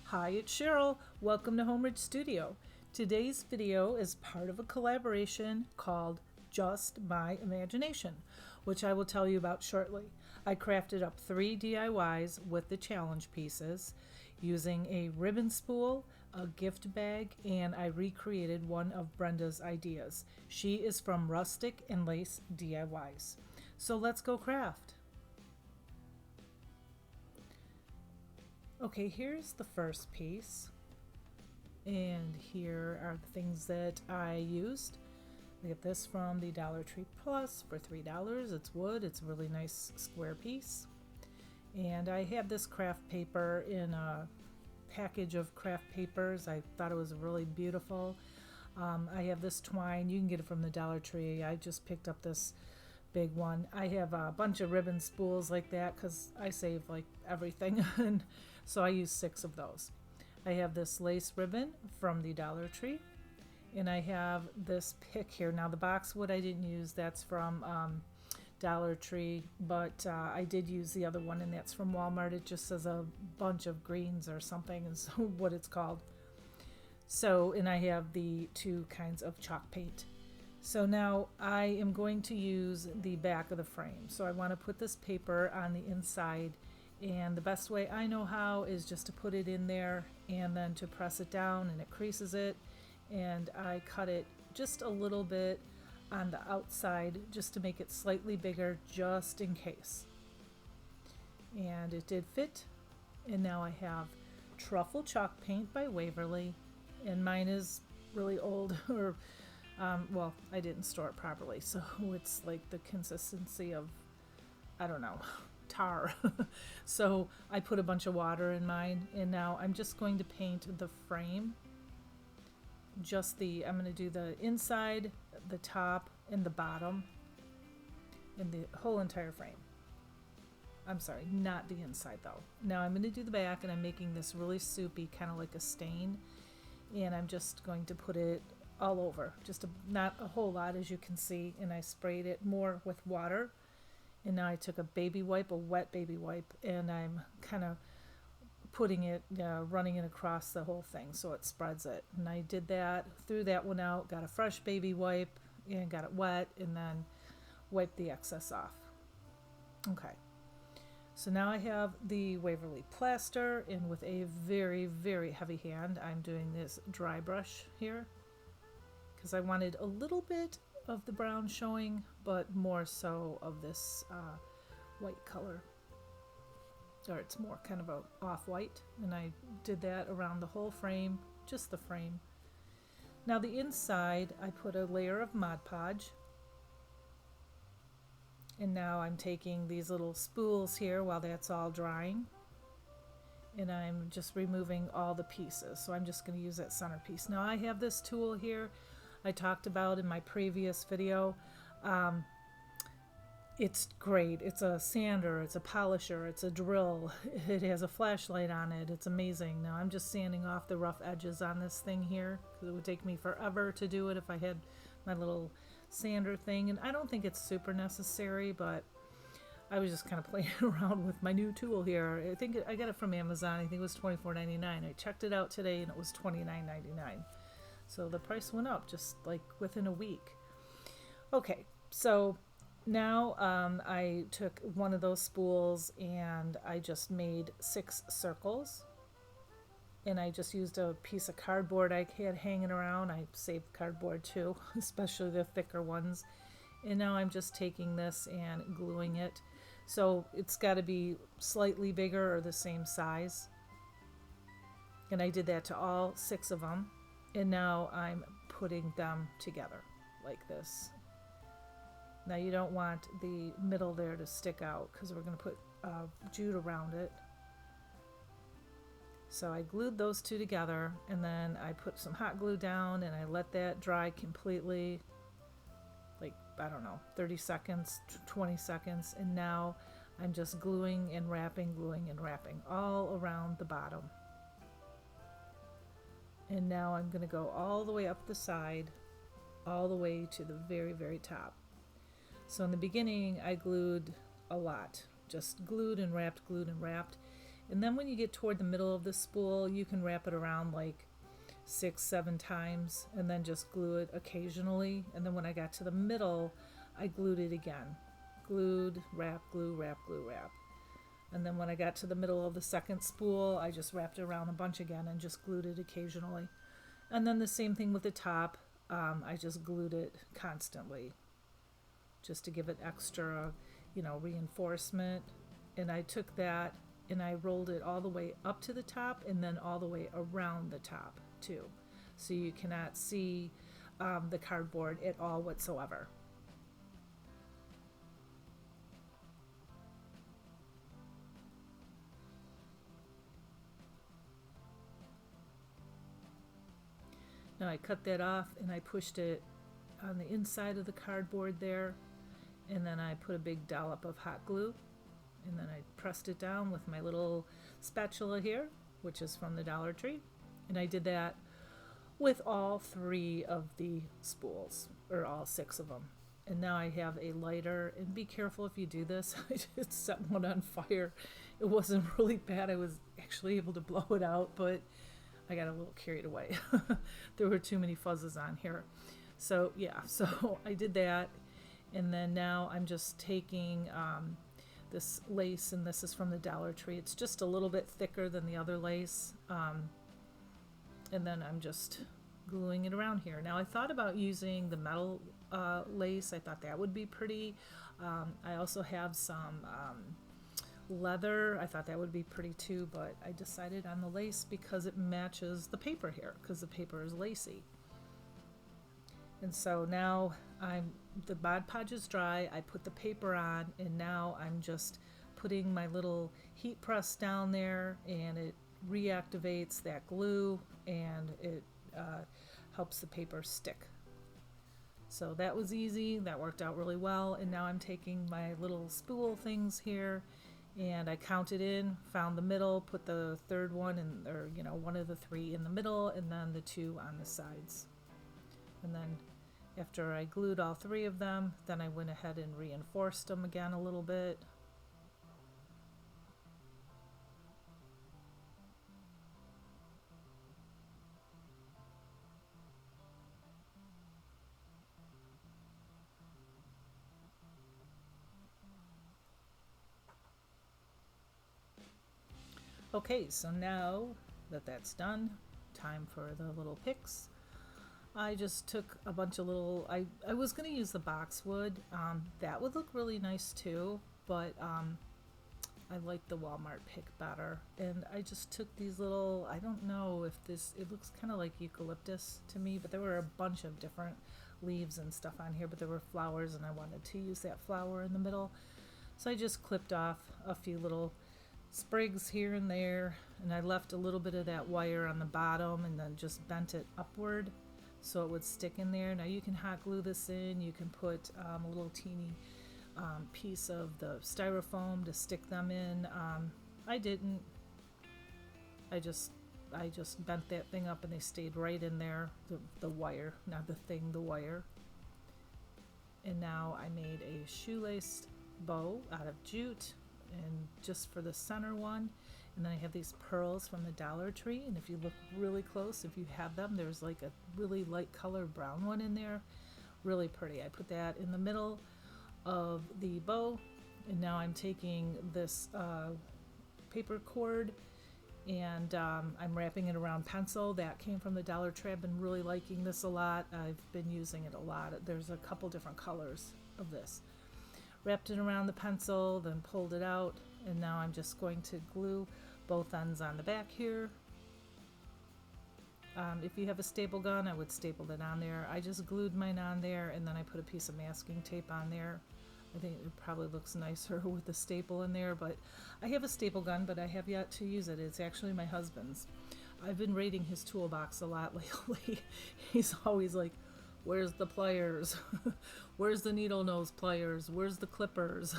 Hi, it's Cheryl. Welcome to Homeridge Studio. Today's video is part of a collaboration called Just My Imagination, which I will tell you about shortly. I crafted up 3 DIYs with the challenge pieces using a ribbon spool, a gift bag, and I recreated one of Brenda's ideas. She is from Rustic Lace DIYs. So let's go craft. Okay, here's the first piece, and here are the things that I used. I get this from the Dollar Tree Plus for $3. It's wood. It's a really nice square piece. And I had this craft paper in a package of craft papers. I thought it was really beautiful. I have this twine. You can get it from the Dollar Tree. I just picked up this big one. I have a bunch of ribbon spools like that because I save like everything, and so I use 6 of those. I have this lace ribbon from the Dollar Tree, and I have this pick here. Now the boxwood I didn't use, that's from Dollar Tree, but I did use the other one, and that's from Walmart. It just says a bunch of greens or something is what it's called. So, and I have the 2 kinds of chalk paint. So now I am going to use the back of the frame. So I want to put this paper on the inside, and the best way I know how is just to put it in there and then to press it down, and it creases it, and I cut it just a little bit on the outside just to make it slightly bigger just in case. And it did fit, and now I have Truffle Chalk Paint by Waverly, and mine is really old or well, I didn't store it properly, so it's like the consistency of, I don't know, tar. So I put a bunch of water in mine, and now I'm just going to paint the frame. I'm going to do the inside, the top, and the bottom, and the whole entire frame. I'm sorry, not the inside though. Now I'm going to do the back, and I'm making this really soupy, kind of like a stain, and I'm just going to put it all over, not a whole lot, as you can see, and I sprayed it more with water. And now I took a baby wipe, a wet baby wipe, and I'm kind of putting it, running it across the whole thing so it spreads it. And I did that, threw that one out, got a fresh baby wipe, and got it wet, and then wiped the excess off. Okay, so now I have the Waverly plaster, and with a very, very heavy hand, I'm doing this dry brush here, because I wanted a little bit of the brown showing, but more so of this white color, or it's more kind of a off-white, and I did that around the whole frame, just the frame. Now the inside, I put a layer of Mod Podge, and now I'm taking these little spools here while that's all drying, and I'm just removing all the pieces. So I'm just going to use that centerpiece. Now I have this tool here I talked about in my previous video. It's great. It's a sander, it's a polisher, it's a drill. It has a flashlight on it. It's amazing. Now I'm just sanding off the rough edges on this thing here, because it would take me forever to do it if I had my little sander thing, and I don't think it's super necessary, but I was just kind of playing around with my new tool here. I think I got it from Amazon. I think it was $24.99. I checked it out today, and it was $29.99. So the price went up just like within a week. Okay, so now I took one of those spools, and I just made 6 circles, and I just used a piece of cardboard I had hanging around. I saved cardboard too, especially the thicker ones. And now I'm just taking this and gluing it. So it's got to be slightly bigger or the same size. And I did that to all 6 of them. And now I'm putting them together like this. Now you don't want the middle there to stick out, because we're going to put jute around it. So I glued those 2 together, and then I put some hot glue down, and I let that dry completely, like, I don't know, 30 seconds, 20 seconds. And now I'm just gluing and wrapping all around the bottom. And now I'm going to go all the way up the side, all the way to the very, very top. So in the beginning, I glued a lot, just glued and wrapped, And then when you get toward the middle of the spool, you can wrap it around like 6, 7 times and then just glue it occasionally. And then when I got to the middle, I glued it again. Glued, wrap, glue, wrap, glue, wrap. And then when I got to the middle of the second spool, I just wrapped it around a bunch again and just glued it occasionally. And then the same thing with the top. I just glued it constantly just to give it extra, reinforcement. And I took that and I rolled it all the way up to the top and then all the way around the top too. So you cannot see the cardboard at all whatsoever. Now I cut that off and I pushed it on the inside of the cardboard there, and then I put a big dollop of hot glue, and then I pressed it down with my little spatula here, which is from the Dollar Tree. And I did that with all 3 of the spools, or all 6 of them. And now I have a lighter, and be careful if you do this. I just set one on fire. It wasn't really bad. I was actually able to blow it out, but I got a little carried away. There were too many fuzzes on here. So yeah, so I did that. And then now I'm just taking this lace, and this is from the Dollar Tree. It's just a little bit thicker than the other lace. And then I'm just gluing it around here. Now I thought about using the metal lace. I thought that would be pretty. I also have some leather. I thought that would be pretty too, but I decided on the lace because it matches the paper here, because the paper is lacy. And so now the Mod Podge is dry. I put the paper on, and now I'm just putting my little heat press down there, and it reactivates that glue, and it helps the paper stick. So that was easy. That worked out really well. And now I'm taking my little spool things here, and I counted in, found the middle, put the third one in, or one of the 3 in the middle, and then the 2 on the sides. And then after I glued all 3 of them, then I went ahead and reinforced them again a little bit. Okay, so now that that's done, time for the little picks. I just took a bunch of little, I was going to use the boxwood. That would look really nice too, but I like the Walmart pick better. And I just took these little, I don't know if it looks kind of like eucalyptus to me, but there were a bunch of different leaves and stuff on here, but there were flowers, and I wanted to use that flower in the middle. So I just clipped off a few little sprigs here and there, and I left a little bit of that wire on the bottom and then just bent it upward so it would stick in there. Now you can hot glue this in. You can put a little teeny piece of the styrofoam to stick them in. I didn't. I just bent that thing up and they stayed right in there. The wire, not the thing, the wire. And now I made a shoelace bow out of jute, and just for the center one. And then I have these pearls from the Dollar Tree, and if you look really close, if you have them, there's like a really light colored brown one in there, really pretty. I put that in the middle of the bow, and now I'm taking this paper cord, and I'm wrapping it around pencil. That came from the Dollar Tree. I've been really liking this a lot. I've been using it a lot. There's a couple different colors of this. Wrapped it around the pencil, then pulled it out, and now I'm just going to glue both ends on the back here. If you have a staple gun, I would staple it on there. I just glued mine on there, and then I put a piece of masking tape on there. I think it probably looks nicer with the staple in there, but I have a staple gun, but I have yet to use it. It's actually my husband's. I've been raiding his toolbox a lot lately. He's always like, where's the pliers? Where's the needle nose pliers? Where's the clippers?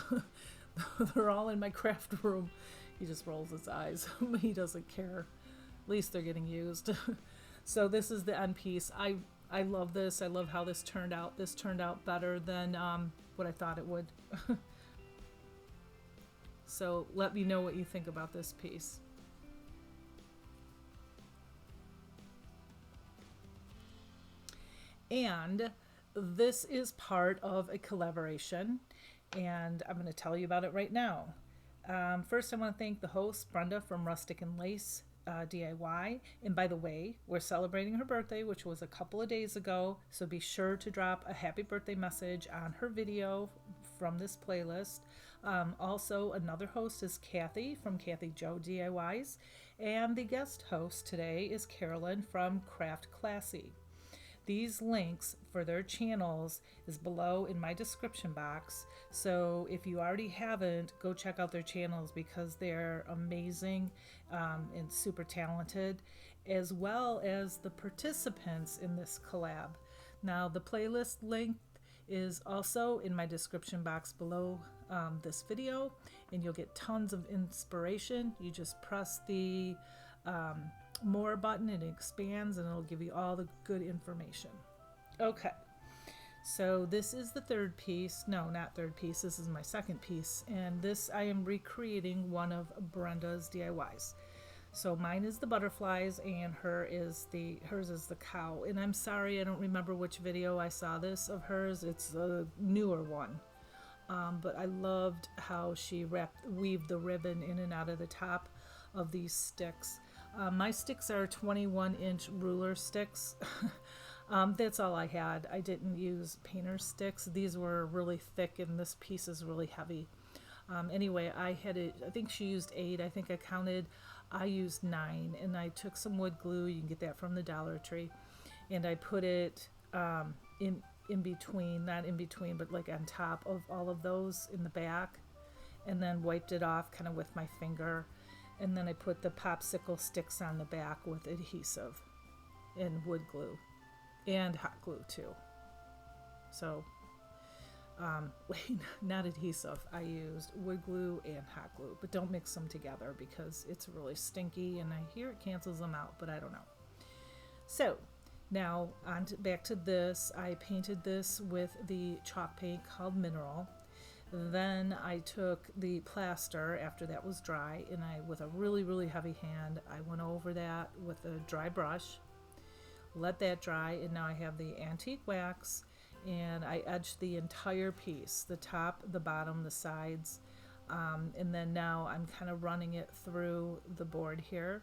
They're all in my craft room. He just rolls his eyes. He doesn't care. At least they're getting used. So this is the end piece. I love this. I love how this turned out. This turned out better than what I thought it would. So let me know what you think about this piece. And this is part of a collaboration, and I'm going to tell you about it right now. First, I want to thank the host, Brenda from Rustic Lace DIY. And by the way, we're celebrating her birthday, which was a couple of days ago. So be sure to drop a happy birthday message on her video from this playlist. Also, another host is Kathy from Kathy Joe DIYs. And the guest host today is Carolyn from Craft Classy. These links for their channels is below in my description box. So if you already haven't, go check out their channels because they're amazing and super talented, as well as the participants in this collab. Now, the playlist link is also in my description box below this video, and you'll get tons of inspiration. You just press the more button, it expands and it'll give you all the good information. Okay, so this is the third piece. No, not third piece, this is my second piece, and this I am recreating one of Brenda's DIYs. So mine is the butterflies and hers is the cow. And I'm sorry, I don't remember which video I saw this of hers. It's a newer one. But I loved how she weaved the ribbon in and out of the top of these sticks. My sticks are 21-inch ruler sticks. That's all I had. I didn't use painter's sticks. These were really thick and this piece is really heavy. Anyway, I think she used 8. I think I counted. I used 9, and I took some wood glue. You can get that from the Dollar Tree. And I put it in between, not in between, but like on top of all of those in the back, and then wiped it off kind of with my finger. And then I put the popsicle sticks on the back with adhesive and wood glue and hot glue too. So, wait, not adhesive. I used wood glue and hot glue, but don't mix them together because it's really stinky and I hear it cancels them out, but I don't know. So now back to this. I painted this with the chalk paint called Mineral. Then I took the plaster after that was dry, and with a really, really heavy hand, I went over that with a dry brush, let that dry, and now I have the antique wax, and I edged the entire piece, the top, the bottom, the sides, and then now I'm kind of running it through the board here,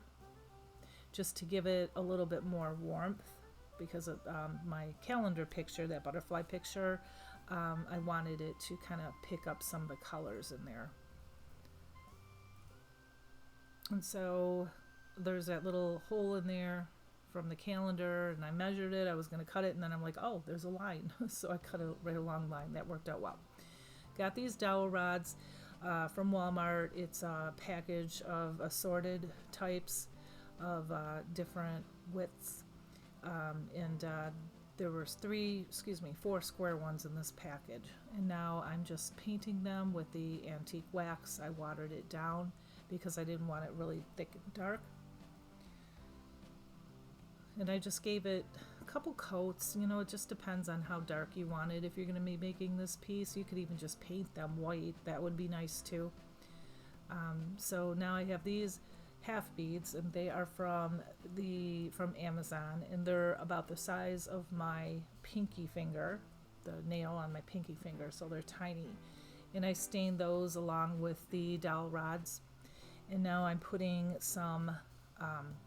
just to give it a little bit more warmth, because of my calendar picture, that butterfly picture, I wanted it to kind of pick up some of the colors in there. And so there's that little hole in there from the calendar, and I measured it. I was going to cut it, and then I'm like, oh, there's a line. So I cut a right along line. That worked out well. Got these dowel rods from Walmart. It's a package of assorted types of different widths, and there was 4 square ones in this package. And now I'm just painting them with the antique wax. I watered it down because I didn't want it really thick and dark. And I just gave it a couple coats. You know, it just depends on how dark you want it. If you're going to be making this piece, you could even just paint them white. That would be nice too. So now I have these half beads, and they are from Amazon, and they're about the size of my pinky finger, the nail on my pinky finger, so they're tiny. And I stained those along with the dowel rods. And now I'm putting some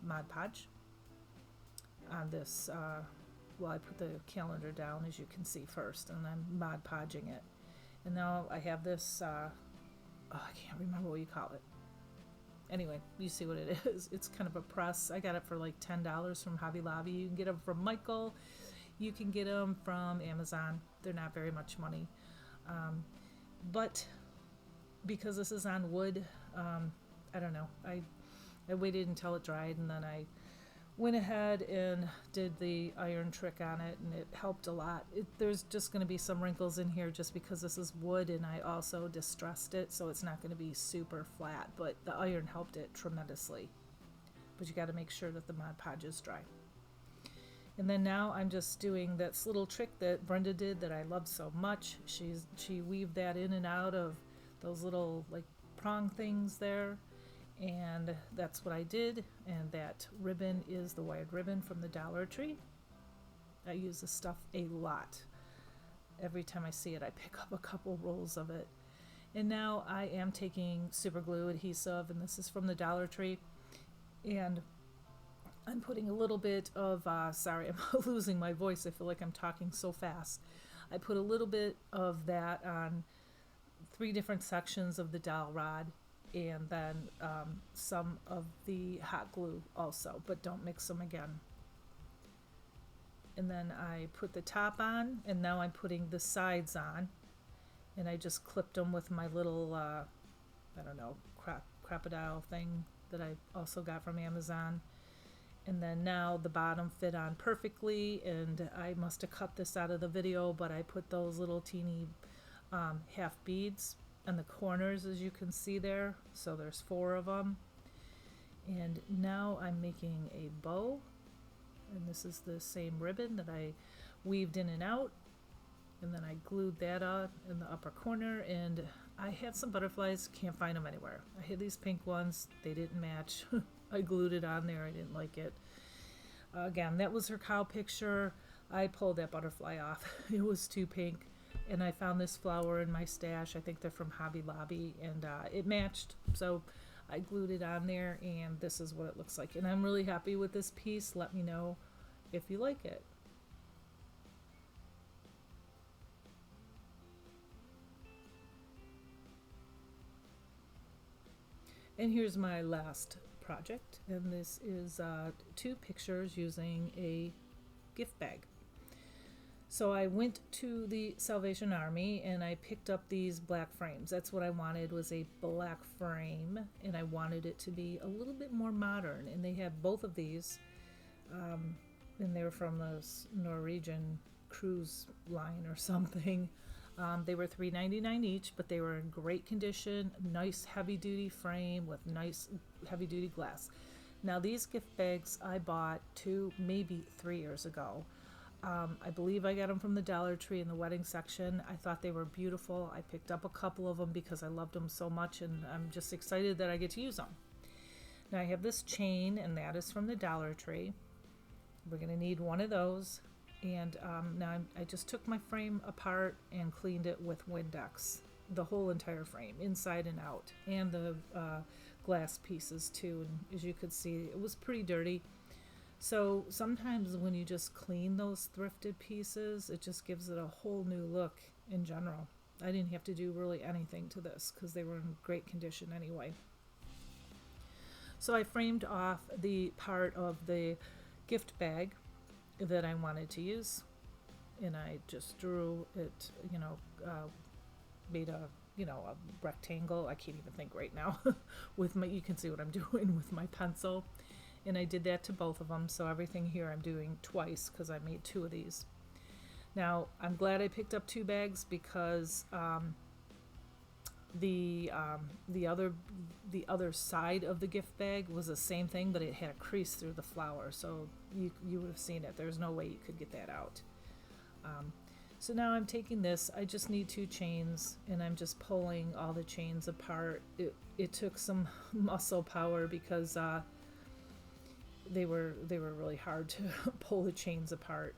Mod Podge on this. Well, I put the calendar down, as you can see, first, and I'm Mod Podging it. And now I have this, I can't remember what you call it. Anyway, you see what it is. It's kind of a press. I got it for like $10 from Hobby Lobby. You can get them from Michael. You can get them from Amazon. They're not very much money. But because this is on wood, I don't know. I waited until it dried, and then I went ahead and did the iron trick on it, and it helped a lot. There's just going to be some wrinkles in here just because this is wood, and I also distressed it, so it's not going to be super flat, but the iron helped it tremendously. But you got to make sure that the Mod Podge is dry. And then now I'm just doing that little trick that Brenda did that I love so much. She weaved that in and out of those little like prong things there, and that's what I did. And that ribbon is the wired ribbon from the Dollar Tree. I use this stuff a lot. Every time I see it, I pick up a couple rolls of it. And now I am taking super glue adhesive, and this is from the Dollar Tree, and I'm putting a little bit of, sorry, I'm losing my voice. I feel like I'm talking so fast. I put a little bit of that on 3 different sections of the dowel rod, and then some of the hot glue also, but don't mix them again. And then I put the top on, and now I'm putting the sides on, and I just clipped them with my little, I don't know, crocodile thing that I also got from Amazon. And then now the bottom fit on perfectly, and I must have cut this out of the video, but I put those little teeny half beads on the corners, as you can see there. So there's 4 of them. And now I'm making a bow, and this is the same ribbon that I weaved in and out, and then I glued that on in the upper corner. And I had some butterflies, can't find them anywhere. I had these pink ones, they didn't match. I glued it on there, I didn't like it. Again, that was her cow picture. I pulled that butterfly off. It was too pink. And I found this flower in my stash. I think they're from Hobby Lobby, and it matched. So I glued it on there, and this is what it looks like. And I'm really happy with this piece. Let me know if you like it. And here's my last project, and this is 2 pictures using a gift bag. So I went to the Salvation Army and I picked up these black frames. That's what I wanted, was a black frame, and I wanted it to be a little bit more modern. And they have both of these, and they're from the Norwegian cruise line or something. They were $3.99 each, but they were in great condition. Nice heavy-duty frame with nice heavy-duty glass. Now these gift bags I bought 2, maybe 3 years ago. I believe I got them from the Dollar Tree in the wedding section. I thought they were beautiful. I picked up a couple of them because I loved them so much, and I'm just excited that I get to use them. Now I have this chain, and that is from the Dollar Tree. We're going to need one of those. And now I just took my frame apart and cleaned it with Windex, the whole entire frame, inside and out, and the glass pieces too. And as you could see, it was pretty dirty. So sometimes when you just clean those thrifted pieces, it just gives it a whole new look in general. I didn't have to do really anything to this because they were in great condition anyway. So I framed off the part of the gift bag that I wanted to use, and I just drew it, made a rectangle. I can't even think right now. With my, you can see what I'm doing with my pencil. And I did that to both of them, so everything here I'm doing twice because I made 2 of these. Now I'm glad I picked up 2 bags because the other side of the gift bag was the same thing, but it had a crease through the flower, so you would have seen it. There's no way you could get that out. So now I'm taking this. I just need 2 chains, and I'm just pulling all the chains apart. It took some muscle power because they were really hard to pull the chains apart.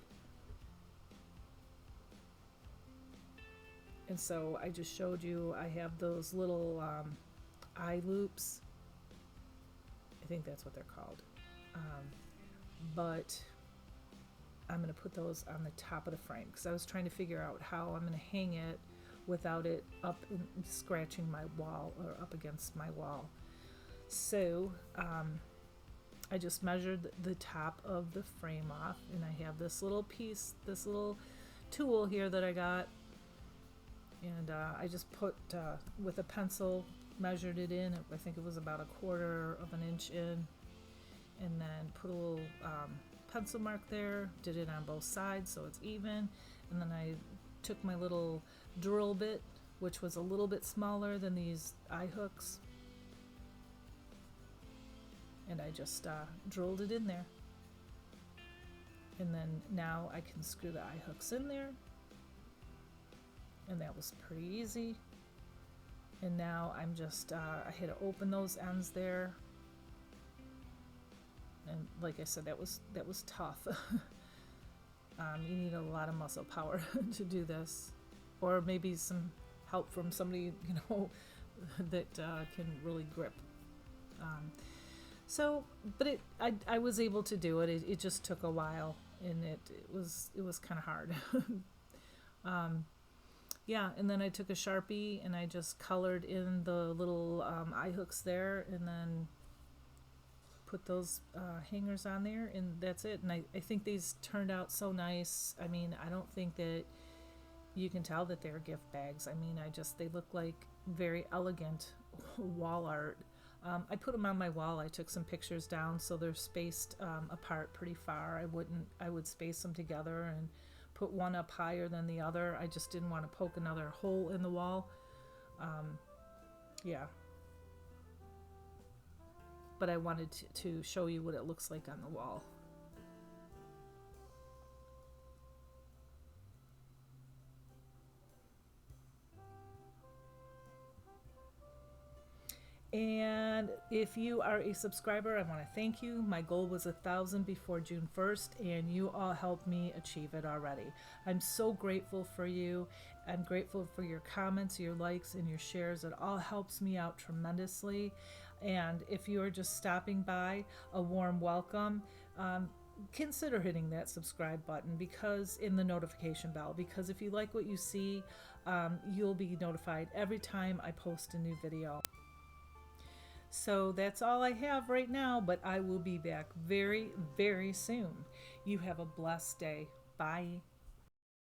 And so I just showed you, I have those little eye loops. I think that's what they're called. But I'm going to put those on the top of the frame because I was trying to figure out how I'm going to hang it without it up and scratching my wall or up against my wall. So I just measured the top of the frame off, and I have this little piece, this little tool here that I got, and I just put with a pencil, measured it in. I think it was about 1/4 of an inch in, and then put a little pencil mark there, did it on both sides so it's even, and then I took my little drill bit, which was a little bit smaller than these eye hooks, and I just drilled it in there. And then now I can screw the eye hooks in there, and that was pretty easy. And now I'm just, I had to open those ends there. And like I said, that was tough. You need a lot of muscle power to do this, or maybe some help from somebody, you know, that can really grip. So, but I was able to do it. It just took a while, and it was kind of hard. Yeah, and then I took a Sharpie and I just colored in the little eye hooks there, and then put those hangers on there, and that's it. And I think these turned out so nice. I mean, I don't think that you can tell that they're gift bags. I mean, they look like very elegant wall art. I put them on my wall. I took some pictures down so they're spaced apart pretty far. I would space them together and put one up higher than the other. I just didn't want to poke another hole in the wall. Yeah. But I wanted to show you what it looks like on the wall. And if you are a subscriber, I want to thank you. My goal was 1,000 before June 1st, and you all helped me achieve it already. I'm so grateful for you. I'm grateful for your comments, your likes, and your shares. It all helps me out tremendously. And if you are just stopping by, a warm welcome. Consider hitting that subscribe button because in the notification bell, because if you like what you see, you'll be notified every time I post a new video. So that's all I have right now, but I will be back very, very soon. You have a blessed day. Bye.